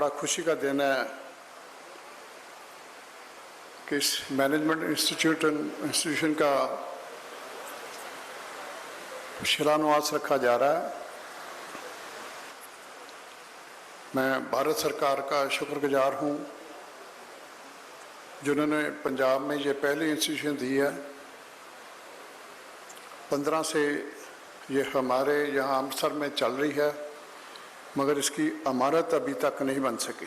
बड़ा खुशी का दिन है कि इस मैनेजमेंट इंस्टीट्यूशन का शिलान्यास रखा जा रहा है। मैं भारत सरकार का शुक्रगुजार हूँ जिन्होंने पंजाब में ये पहली इंस्टीट्यूशन दी है। 15 से ये हमारे यहाँ अमृतसर में चल रही है, मगर इसकी इमारत अभी तक नहीं बन सकी।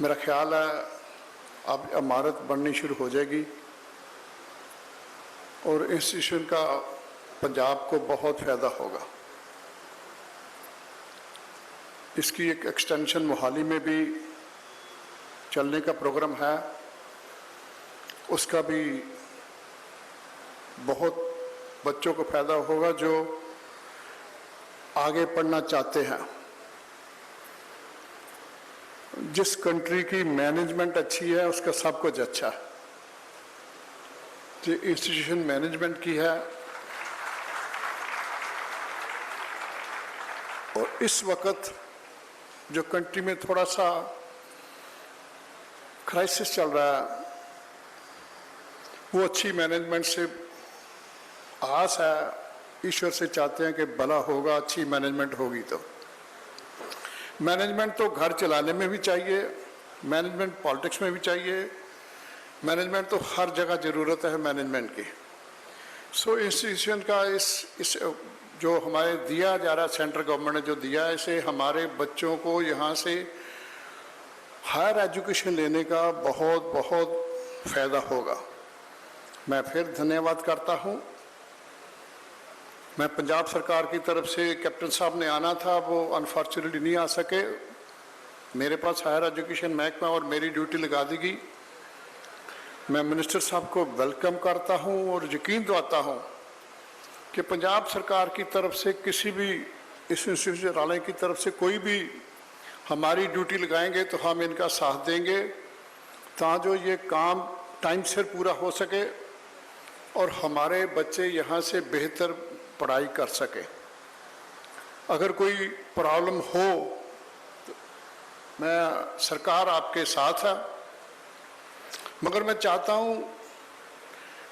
मेरा ख्याल है अब इमारत बननी शुरू हो जाएगी और इंस्टीट्यूशन का पंजाब को बहुत फ़ायदा होगा। इसकी एक एक्सटेंशन मोहाली में भी चलने का प्रोग्राम है, उसका भी बहुत बच्चों को फ़ायदा होगा जो आगे पढ़ना चाहते हैं। जिस कंट्री की मैनेजमेंट अच्छी है उसका सब कुछ अच्छा है। जो इंस्टीट्यूशन मैनेजमेंट की है और इस वक्त जो कंट्री में थोड़ा सा क्राइसिस चल रहा है, वो अच्छी मैनेजमेंट से आस है, ईश्वर से चाहते हैं कि भला होगा, अच्छी मैनेजमेंट होगी। तो मैनेजमेंट तो घर चलाने में भी चाहिए, मैनेजमेंट पॉलिटिक्स में भी चाहिए, मैनेजमेंट तो हर जगह ज़रूरत है मैनेजमेंट की। सो इंस्टीट्यूशन का इस जो हमारे दिया जा रहा है, सेंट्रल गवर्नमेंट ने जो दिया है, इसे हमारे बच्चों को यहाँ से हायर एजुकेशन लेने का बहुत बहुत फ़ायदा होगा। मैं फिर धन्यवाद करता हूँ। मैं पंजाब सरकार की तरफ से कैप्टन साहब ने आना था, वो अनफॉर्चुनेटली नहीं आ सके। मेरे पास हायर एजुकेशन महकमा और मेरी ड्यूटी लगा दी गई। मैं मिनिस्टर साहब को वेलकम करता हूँ और यकीन दिलाता हूँ कि पंजाब सरकार की तरफ से किसी भी इस इंस्टीट्यूशन वाले की तरफ से कोई भी हमारी ड्यूटी लगाएंगे तो हम इनका साथ देंगे ताकि ये काम टाइम से पूरा हो सके और हमारे बच्चे यहाँ से बेहतर पढ़ाई कर सके। अगर कोई प्रॉब्लम हो तो मैं सरकार आपके साथ है, मगर मैं चाहता हूँ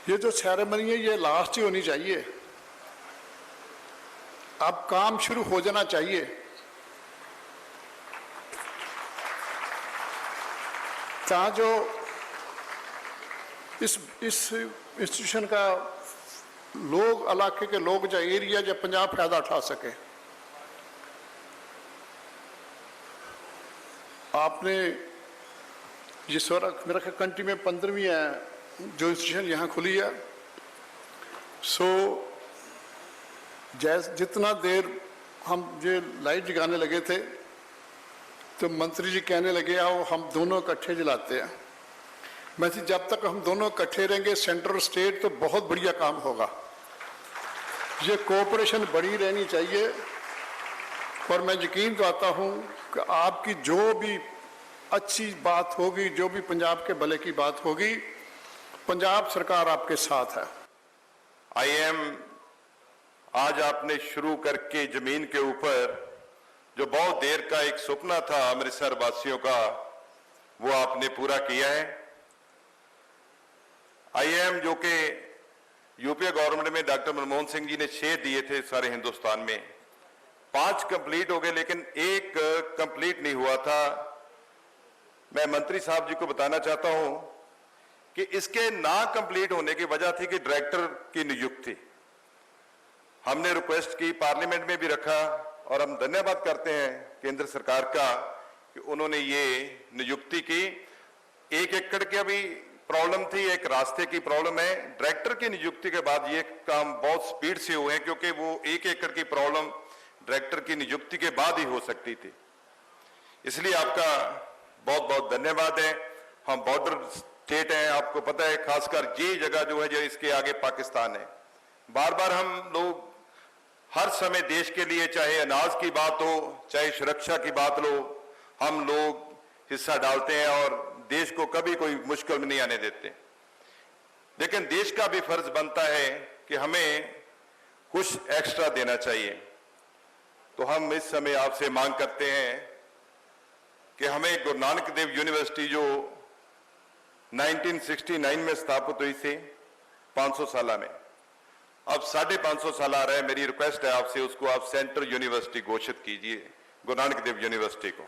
ये जो सेरेमनी है ये लास्ट ही होनी चाहिए। अब काम शुरू हो जाना चाहिए। जहाँ जो इस इंस्टीट्यूशन का लोग, इलाके के लोग, जो एरिया, जो पंजाब फ़ायदा उठा सके। आपने जिस वक्त मेरा कंट्री में 15वीं है जो इंस्टीट्यूशन यहाँ खुली है, सो जितना देर हम ये लाइट जगाने लगे थे तो मंत्री जी कहने लगे आओ हम दोनों इकट्ठे जलाते हैं। मैं जब तक हम दोनों इकट्ठे रहेंगे सेंट्रल स्टेट तो बहुत बढ़िया काम होगा। ये कोऑपरेशन बड़ी रहनी चाहिए और मैं यकीन दिलाता हूँ कि आपकी जो भी अच्छी बात होगी, जो भी पंजाब के भले की बात होगी, पंजाब सरकार आपके साथ है। आज आपने शुरू करके जमीन के ऊपर जो बहुत देर का एक सपना था अमृतसर वासियों का, वो आपने पूरा किया है। IIM जो कि यूपीए गवर्नमेंट में डॉक्टर मनमोहन सिंह जी ने 6 दिए थे सारे हिंदुस्तान में, 5 कंप्लीट हो गए लेकिन एक कंप्लीट नहीं हुआ था। मैं मंत्री साहब जी को बताना चाहता हूं कि इसके ना कंप्लीट होने की वजह थी कि डायरेक्टर की नियुक्ति। हमने रिक्वेस्ट की, पार्लियामेंट में भी रखा और हम धन्यवाद करते हैं केंद्र सरकार का कि उन्होंने ये नियुक्ति की। 1 एकड़ की अभी प्रॉब्लम थी, एक रास्ते की प्रॉब्लम है। डायरेक्टर की नियुक्ति के बाद ये काम बहुत स्पीड से हुए क्योंकि वो 1 एकड़ की प्रॉब्लम डायरेक्टर की नियुक्ति के बाद ही हो सकती थी। इसलिए आपका बहुत बहुत धन्यवाद है। हम बॉर्डर स्टेट हैं, आपको पता है, खासकर ये जगह जो है जो इसके आगे पाकिस्तान है। बार बार हम लोग हर समय देश के लिए, चाहे अनाज की बात हो, चाहे सुरक्षा की बात लो, हम लोग हिस्सा डालते हैं और देश को कभी कोई मुश्किल में नहीं आने देते। लेकिन देश का भी फर्ज बनता है कि हमें कुछ एक्स्ट्रा देना चाहिए। तो हम इस समय आपसे मांग करते हैं कि हमें गुरु नानक देव यूनिवर्सिटी जो 1969 में स्थापित हुई थी 500 साल में, अब 550 साल आ रहा है। मेरी रिक्वेस्ट है आपसे, उसको आप सेंट्रल यूनिवर्सिटी घोषित कीजिए, गुरु नानक देव यूनिवर्सिटी को।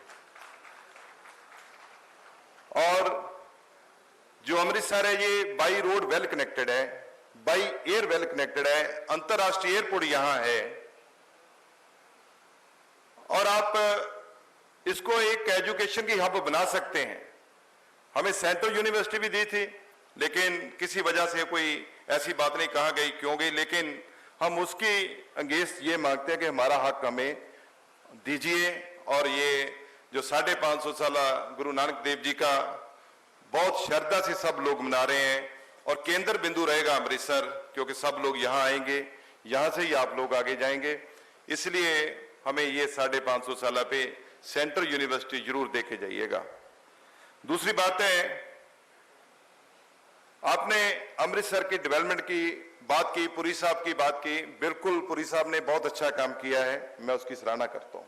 और जो अमृतसर है ये बाई रोड वेल कनेक्टेड है, बाई एयर वेल कनेक्टेड है, अंतरराष्ट्रीय एयरपोर्ट यहां है, और आप इसको एक एजुकेशन की हब बना सकते हैं। हमें सेंट्रल यूनिवर्सिटी भी दी थी, लेकिन किसी वजह से कोई ऐसी बात नहीं कहा गई, क्यों गई, लेकिन हम उसकी अंगेंस्ट ये मांगते हैं कि हमारा हक हमें दीजिए। और ये जो 550 साल गुरु नानक देव जी का बहुत श्रद्धा से सब लोग मना रहे हैं, और केंद्र बिंदु रहेगा अमृतसर, क्योंकि सब लोग यहाँ आएंगे, यहाँ से ही आप लोग आगे जाएंगे। इसलिए हमें ये 550 साल पे सेंट्रल यूनिवर्सिटी जरूर देखे जाइएगा। दूसरी बात है, आपने अमृतसर की डेवलपमेंट की बात की, पुरी साहब की बात की। बिल्कुल, पुरी साहब ने बहुत अच्छा काम किया है, मैं उसकी सराहना करता हूं।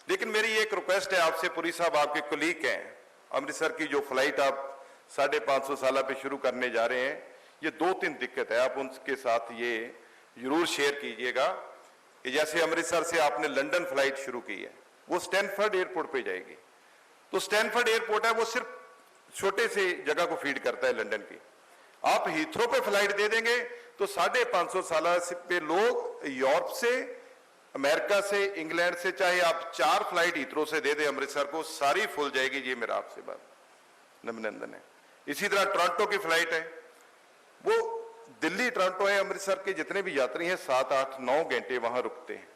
लेकिन मेरी एक रिक्वेस्ट है आपसे, पुरी साहब आपके कुलीग हैं, अमृतसर की जो फ्लाइट आप 550 साल पे शुरू करने जा रहे हैं, ये 2-3 दिक्कत है, आप उनके साथ ये जरूर शेयर कीजिएगा कि जैसे अमृतसर से आपने लंदन फ्लाइट शुरू की है, वो स्टैनफोर्ड एयरपोर्ट पे जाएगी। तो स्टैनफोर्ड एयरपोर्ट है, वो सिर्फ छोटे से जगह को फीड करता है लंदन की। आप हीथ्रो पे फ्लाइट दे देंगे तो 550 साल पे लोग यूरोप से, अमेरिका से, इंग्लैंड से, चाहे आप 4 फ्लाइट हीथ्रो से दे दें अमृतसर को, सारी फुल जाएगी। ये मेरा आपसे बात अभिनंदन है। इसी तरह टोरंटो की फ्लाइट है, वो दिल्ली टोरंटो है, अमृतसर के जितने भी यात्री हैं 7, 8, 9 घंटे वहां रुकते हैं।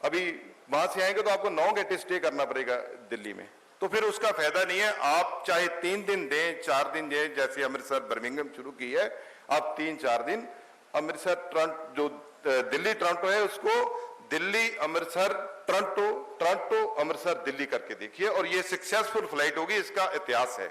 अभी वहां से आएंगे तो आपको 9 घंटे स्टे करना पड़ेगा दिल्ली में, तो फिर उसका फायदा नहीं है। आप चाहे 3 दिन दें, 4 दिन दें, जैसे अमृतसर बर्मिंघम शुरू की है, आप 3-4 दिन अमृतसर टोरंटो, जो दिल्ली टोरंटो है, उसको दिल्ली अमृतसर टोरंटो, टोरंटो अमृतसर दिल्ली करके देखिए, और ये सक्सेसफुल फ्लाइट होगी, इसका इतिहास है।